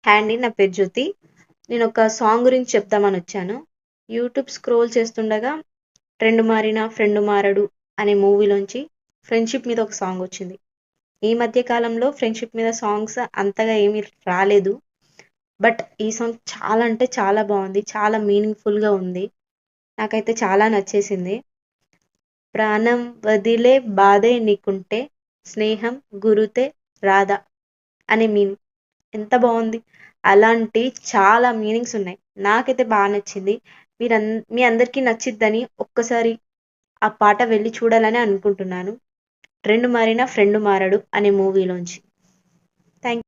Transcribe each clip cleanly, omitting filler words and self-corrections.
Hi అండి. నా పేరు జ్యోతి. నేనొక సాంగ్ గురించి చెప్దామని వచ్చాను. యూట్యూబ్ స్క్రోల్ చేస్తుండగా 'ట్రెండ్ మారిన ఫ్రెండ్ మారడు' అనే మూవీలోంచి ఫ్రెండ్‌షిప్ మీద ఒక సాంగ్ వచ్చింది. ఈ మధ్య కాలంలో ఫ్రెండ్‌షిప్ మీద సాంగ్స్ అంతగా ఏమీ రాలేదు. బట్ ఈ సాంగ్ చాలా అంటే చాలా బావుంది. చాలా మీనింగ్‌ఫుల్‌గా ఉంది. నాకైతే చాలా నచ్చేసింది. ప్రాణం వదిలే బాధే నీకుంటే స్నేహం గురుతే రాదా అనే మీనింగ్. ఎంత బావుంది. అలాంటి చాలా మీనింగ్స్ ఉన్నాయి. నాకైతే నచ్చింది. మీ అందరికీ నచ్చిద్దని ఒక్కసారి ఆ పాట వెళ్లి చూడాలని అనుకుంటున్నాను. 'ట్రెండ్ మారిన ఫ్రెండ్ మారడు' అనే మూవీలోంచి. Thank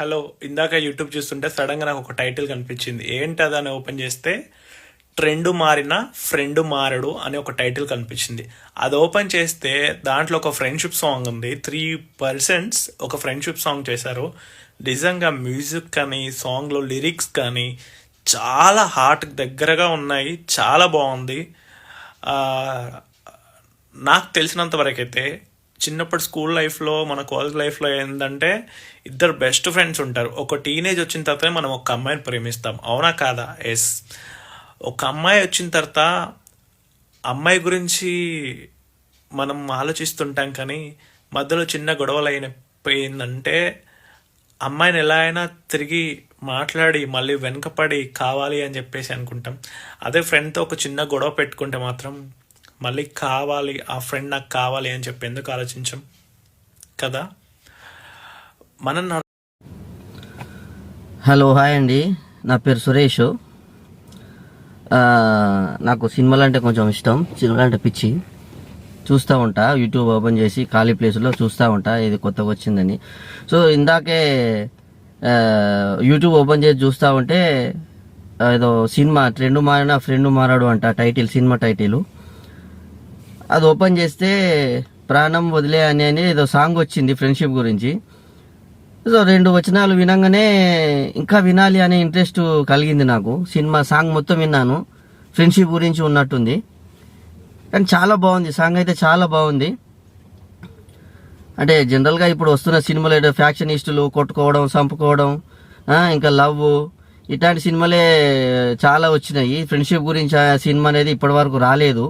hello. ఇందాక యూట్యూబ్ చూస్తుంటే సడన్గా నాకు ఒక టైటిల్ కనిపించింది. ఏంటది అని ఓపెన్ చేస్తే ట్రెండ్ మారిన ఫ్రెండ్ మారడు అనే ఒక టైటిల్ కనిపించింది. అది ఓపెన్ చేస్తే దాంట్లో ఒక ఫ్రెండ్షిప్ సాంగ్ ఉంది. 3 పర్సన్స్ ఒక ఫ్రెండ్షిప్ సాంగ్ చేశారు. నిజంగా మ్యూజిక్ కానీ సాంగ్లో లిరిక్స్ కానీ చాలా హార్ట్ దగ్గరగా ఉన్నాయి. చాలా బాగుంది. నాకు తెలిసినంత వరకైతే చిన్నప్పుడు స్కూల్ లైఫ్లో మన కాలేజ్ లైఫ్లో ఏంటంటే ఇద్దరు బెస్ట్ ఫ్రెండ్స్ ఉంటారు. ఒక టీనేజ్ వచ్చిన తర్వాత మనం ఒక అమ్మాయిని ప్రేమిస్తాం, అవునా కాదా? ఎస్. ఒక అమ్మాయి వచ్చిన తర్వాత అమ్మాయి గురించి మనం ఆలోచిస్తుంటాం, కానీ మధ్యలో చిన్న గొడవలు అయిపోయిందంటే అమ్మాయిని ఎలా అయినా తిరిగి మాట్లాడి మళ్ళీ వెనకపడి కావాలి అని చెప్పేసి అనుకుంటాం. అదే ఫ్రెండ్తో ఒక చిన్న గొడవ పెట్టుకుంటే మాత్రం మళ్ళీ కావాలి, ఆ ఫ్రెండ్ నాకు కావాలి అని చెప్పి ఎందుకు ఆలోచించాం కదా. మనం హలో, హాయ్ అండి. నా పేరు సురేష్. నాకు సినిమాలు అంటే కొంచెం ఇష్టం. సినిమాలు అంటే పిచ్చి. చూస్తూ ఉంటా, యూట్యూబ్ ఓపెన్ చేసి ఖాళీ ప్లేస్లో చూస్తూ ఉంటా ఇది కొత్తగా వచ్చిందని. సో ఇందాకే యూట్యూబ్ ఓపెన్ చేసి చూస్తూ ఉంటే ఏదో సినిమా 'ట్రెండ్ మారిన ఫ్రెండ్ మారాడు' అంట టైటిల్, సినిమా టైటిల్. అది ఓపెన్ చేస్తే ప్రాణం వదిలే అని ఏదో సాంగ్ వచ్చింది ఫ్రెండ్షిప్ గురించి. సో 2 వచనాలు వినంగానే ఇంకా వినాలి అనే ఇంట్రెస్ట్ కలిగింది నాకు. సినిమా సాంగ్ మొత్తం విన్నాను, ఫ్రెండ్షిప్ గురించి ఉన్నట్టుంది. కానీ చాలా బాగుంది సాంగ్, అయితే చాలా బాగుంది. అంటే జనరల్గా ఇప్పుడు వస్తున్న సినిమాలు ఏదో ఫ్యాక్షనిస్టులు కొట్టుకోవడం, చంపుకోవడం, ఇంకా లవ్, ఇట్లాంటి సినిమాలే చాలా వచ్చినాయి. ఫ్రెండ్షిప్ గురించి ఆ సినిమా అనేది ఇప్పటి వరకు రాలేదు.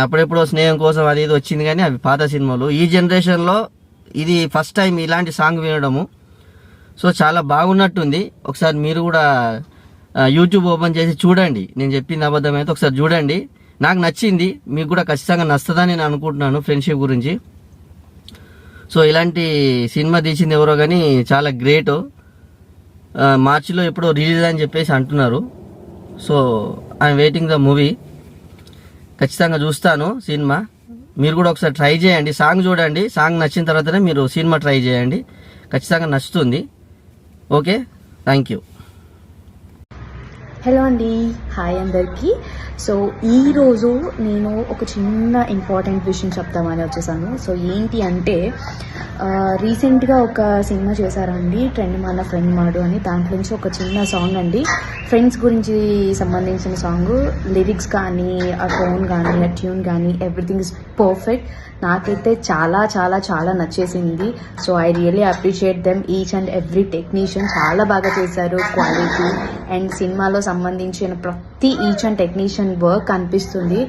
అప్పుడెప్పుడో స్నేహం కోసం అది ఇది వచ్చింది, కానీ అవి పాత సినిమాలు. ఈ జనరేషన్లో ఇది ఫస్ట్ టైం ఇలాంటి సాంగ్ వినడము. సో చాలా బాగున్నట్టుంది. ఒకసారి మీరు కూడా యూట్యూబ్ ఓపెన్ చేసి చూడండి. నేను చెప్పింది అబద్ధమైతే ఒకసారి చూడండి. నాకు నచ్చింది, మీకు కూడా ఖచ్చితంగా నచ్చుతుందని నేను అనుకుంటున్నాను ఫ్రెండ్షిప్ గురించి. సో ఇలాంటి సినిమా తీసింది ఎవరో కానీ చాలా గ్రేట్. మార్చిలో ఎప్పుడో రిలీజ్ అని చెప్పేసి అంటున్నారు. So I'm waiting the movie. ఖచ్చితంగా చూస్తాను సినిమా. మీరు కూడా ఒకసారి ట్రై చేయండి, సాంగ్ చూడండి. సాంగ్ నచ్చిన తర్వాతనే మీరు సినిమా ట్రై చేయండి, ఖచ్చితంగా నచ్చుతుంది. Okay, thank you. హలో అండి, హాయ్ అందరికీ. సో ఈరోజు నేను ఒక చిన్న ఇంపార్టెంట్ విషయం చెప్తామని వచ్చేసాను. సో ఏంటి అంటే రీసెంట్గా ఒక సినిమా చేశారండి, 'ట్రెండ్ మారిన ఫ్రెండ్ మారడు' అని. దాంట్లో నుంచి ఒక చిన్న సాంగ్ అండి, ఫ్రెండ్స్ గురించి సంబంధించిన సాంగ్. లిరిక్స్ కానీ, ఆ టోన్ కానీ, ఆ ట్యూన్ కానీ, ఎవ్రీథింగ్ ఇస్ పర్ఫెక్ట్. నాకైతే చాలా చాలా చాలా నచ్చేసింది. So I really appreciate them, each and every technician. చాలా బాగా చేశారు, క్వాలిటీ అండ్ సినిమాలో సంబంధించిన ప్రతి ఈచ్ అండ్ టెక్నీషియన్ వర్క్ అనిపిస్తుంది.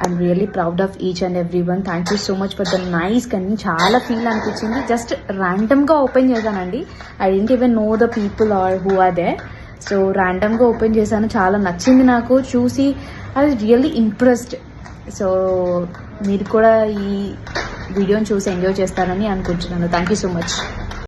I'm really proud of each and every one. Thank you so much for the nice. కానీ చాలా ఫీల్ అనిపించింది. జస్ట్ ర్యాండమ్గా ఓపెన్ చేశానండి. I didn't even know the people are who are there. So ర్యాండమ్గా open చేశాను, చాలా నచ్చింది నాకు. చూసి I was really impressed. So మీరు కూడా ఈ వీడియోని చూసి ఎంజాయ్ చేస్తారని అనుకుంటున్నాను. Thank you so much.